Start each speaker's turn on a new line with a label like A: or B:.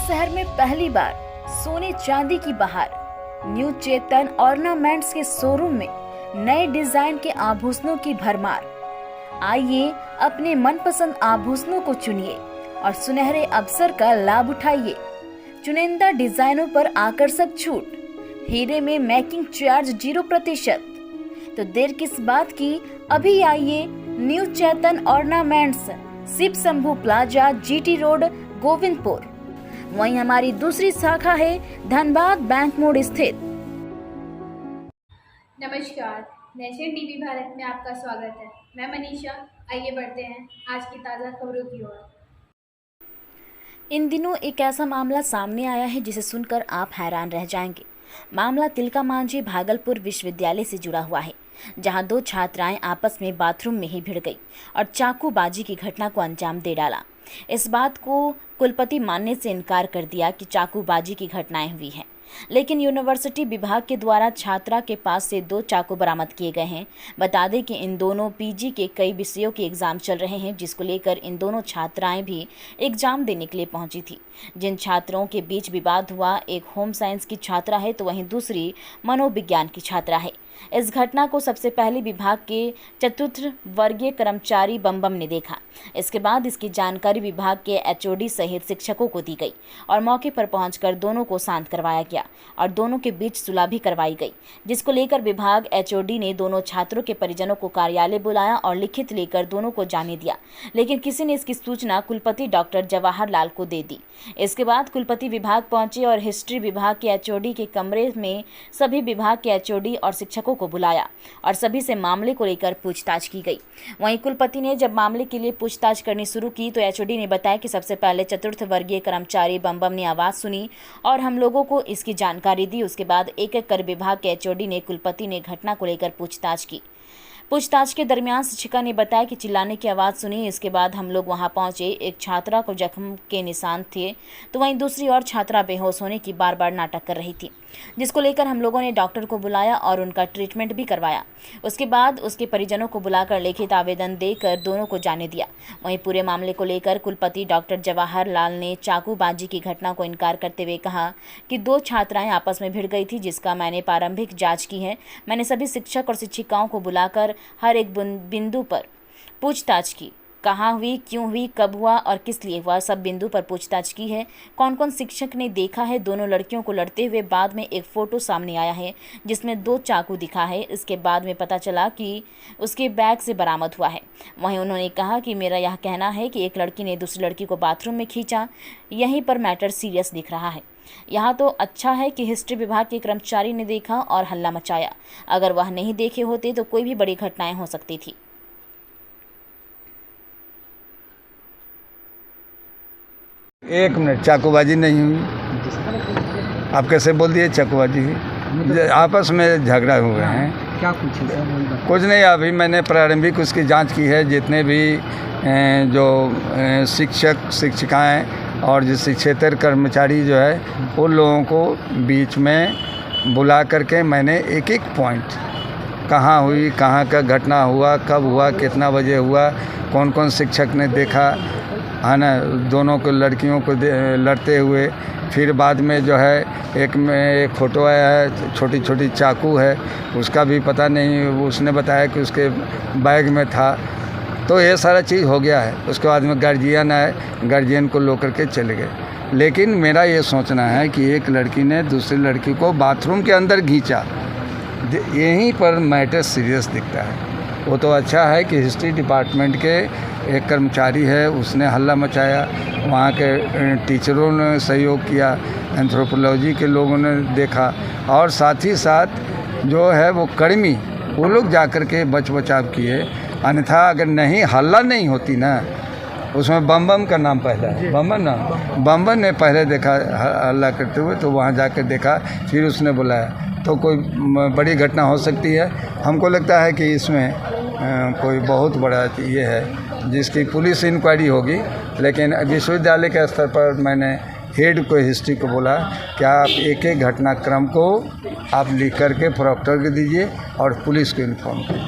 A: शहर में पहली बार सोने चांदी की बहार। न्यू चेतन ऑर्नामेंट्स के शोरूम में नए डिजाइन के आभूषणों की भरमार। आइए अपने मनपसंद आभूषणों को चुनिए और सुनहरे अवसर का लाभ उठाइए। चुनिंदा डिजाइनों पर आकर्षक छूट, हीरे में मेकिंग चार्ज 0%। तो देर किस बात की, अभी आइए new Chetan ornaments, Shiv Shambhu plaza, GT road, Govindpur. वहीं हमारी दूसरी शाखा है धनबाद बैंक मोड़ स्थित।
B: नमस्कार, नेशन टीवी भारत में आपका स्वागत है। मैं मनीषा। आइए बढ़ते हैं आज की ताज़ा खबरों की ओर।
A: इन दिनों एक ऐसा मामला सामने आया है जिसे सुनकर आप हैरान रह जाएंगे। मामला तिलका मांझी भागलपुर विश्वविद्यालय से जुड़ा हुआ है, जहां 2 छात्राएं आपस में बाथरूम में ही भिड़ गई और चाकूबाजी की घटना को अंजाम दे डाला। इस बात को कुलपति मानने से इनकार कर दिया कि चाकूबाजी की घटनाएं हुई हैं, लेकिन यूनिवर्सिटी विभाग के द्वारा छात्रा के पास से 2 चाकू बरामद किए गए हैं। बता दें कि इन दोनों PG के कई विषयों के एग्जाम चल रहे हैं, जिसको लेकर इन दोनों छात्राएं भी एग्जाम देने के लिए पहुंची थी। जिन छात्रों के बीच विवाद हुआ, एक होम साइंस की छात्रा है तो वहीं दूसरी मनोविज्ञान की छात्रा है। इस घटना को सबसे पहले विभाग के चतुर्थ वर्गीय कर्मचारी बम ने देखा। इसके बाद इसकी जानकारी विभाग के HOD सहित शिक्षकों को दी गई और मौके पर पहुंचकर दोनों को शांत करवाया गया और दोनों के बीच सुलह भी करवाई गई, जिसको लेकर विभाग HOD ने दोनों छात्रों के परिजनों को कार्यालय बुलाया और लिखित लेकर दोनों को जाने दिया, लेकिन किसी ने इसकी सूचना कुलपति डॉक्टर जवाहर लाल को दे दी। इसके बाद कुलपति विभाग पहुंचे और हिस्ट्री विभाग के HOD के कमरे में सभी विभाग के HOD और शिक्षकों को बुलाया और सभी से मामले को लेकर पूछताछ की गई। वहीं कुलपति ने जब मामले के लिए पूछताछ करनी शुरू की तो HOD ने बताया कि सबसे पहले चतुर्थ वर्गीय कर्मचारी बम ने आवाज़ सुनी और हम लोगों को इसकी जानकारी दी। उसके बाद एक एक कर विभाग के HOD ने कुलपति ने घटना को लेकर पूछताछ की। पूछताछ के दरमियान शिक्षिका ने बताया कि चिल्लाने की आवाज़ सुनी। इसके बाद हम लोग वहां पहुंचे। एक छात्रा को जख्म के निशान थे तो वहीं दूसरी और छात्रा बेहोश होने की बार नाटक कर रही थी, जिसको लेकर हम लोगों ने डॉक्टर को बुलाया और उनका ट्रीटमेंट भी करवाया। उसके बाद उसके परिजनों को बुलाकर लिखित आवेदन देकर दोनों को जाने दिया। वहीं पूरे मामले को लेकर कुलपति डॉक्टर जवाहर लाल ने चाकूबाजी की घटना को इनकार करते हुए कहा कि 2 छात्राएं आपस में भिड़ गई थी, जिसका मैंने प्रारंभिक जाँच की है। मैंने सभी शिक्षक और शिक्षिकाओं को बुलाकर हर एक बिंदु पर पूछताछ की। कहाँ हुई, क्यों हुई, कब हुआ और किस लिए हुआ, सब बिंदु पर पूछताछ की है। कौन कौन शिक्षक ने देखा है दोनों लड़कियों को लड़ते हुए। बाद में एक फ़ोटो सामने आया है जिसमें 2 चाकू दिखा है। इसके बाद में पता चला कि उसके बैग से बरामद हुआ है। वहीं उन्होंने कहा कि मेरा यह कहना है कि एक लड़की ने दूसरी लड़की को बाथरूम में खींचा। यहीं पर मैटर सीरियस दिख रहा है। यहाँ तो अच्छा है कि हिस्ट्री विभाग के कर्मचारी ने देखा और हल्ला मचाया। अगर वह नहीं देखे होते तो कोई भी बड़ी घटनाएं हो सकती थी।
C: एक मिनट, चाकूबाजी नहीं हुई। आप कैसे बोल दिए चाकूबाजी हुई? आपस में झगड़ा हुए हैं।
D: क्या कुछ
C: नहीं, अभी मैंने प्रारंभिक उसकी जांच की है। जितने भी जो शिक्षक शिक्षिकाएं और जो शिक्षेतर कर्मचारी जो है उन लोगों को बीच में बुला करके मैंने एक एक पॉइंट, कहाँ हुई, कहाँ का घटना हुआ, कब हुआ, कितना बजे हुआ, कौन कौन शिक्षक ने देखा है ना, दोनों को लड़कियों को लड़ते हुए। फिर बाद में जो है एक फ़ोटो आया है, छोटी छोटी चाकू है, उसका भी पता नहीं, उसने बताया कि उसके बैग में था। तो ये सारा चीज़ हो गया है। उसके बाद में गार्जियन आए, गार्जियन को लो करके चले गए। लेकिन मेरा ये सोचना है कि एक लड़की ने दूसरी लड़की को बाथरूम के अंदर खींचा, यहीं पर मैटर सीरियस दिखता है। वो तो अच्छा है कि हिस्ट्री डिपार्टमेंट के एक कर्मचारी है, उसने हल्ला मचाया, वहाँ के टीचरों ने सहयोग किया, एंथ्रोपोलॉजी के लोगों ने देखा और साथ ही साथ जो है वो कर्मी, वो लोग जा कर के बचाव किए। अन्यथा अगर नहीं, हल्ला नहीं होती ना, उसमें बम का नाम पहला है, बम ने पहले देखा हल्ला करते हुए, तो वहाँ जाकर देखा, फिर उसने बुलाया, तो कोई बड़ी घटना हो सकती है। हमको लगता है कि इसमें कोई बहुत बड़ा ये है जिसकी पुलिस इंक्वायरी होगी। लेकिन विश्वविद्यालय के स्तर पर मैंने हेड को, हिस्ट्री को बोला कि आप एक एक घटनाक्रम को आप लिख करके प्रोक्टर को दीजिए और पुलिस को इन्फॉर्म कीजिए।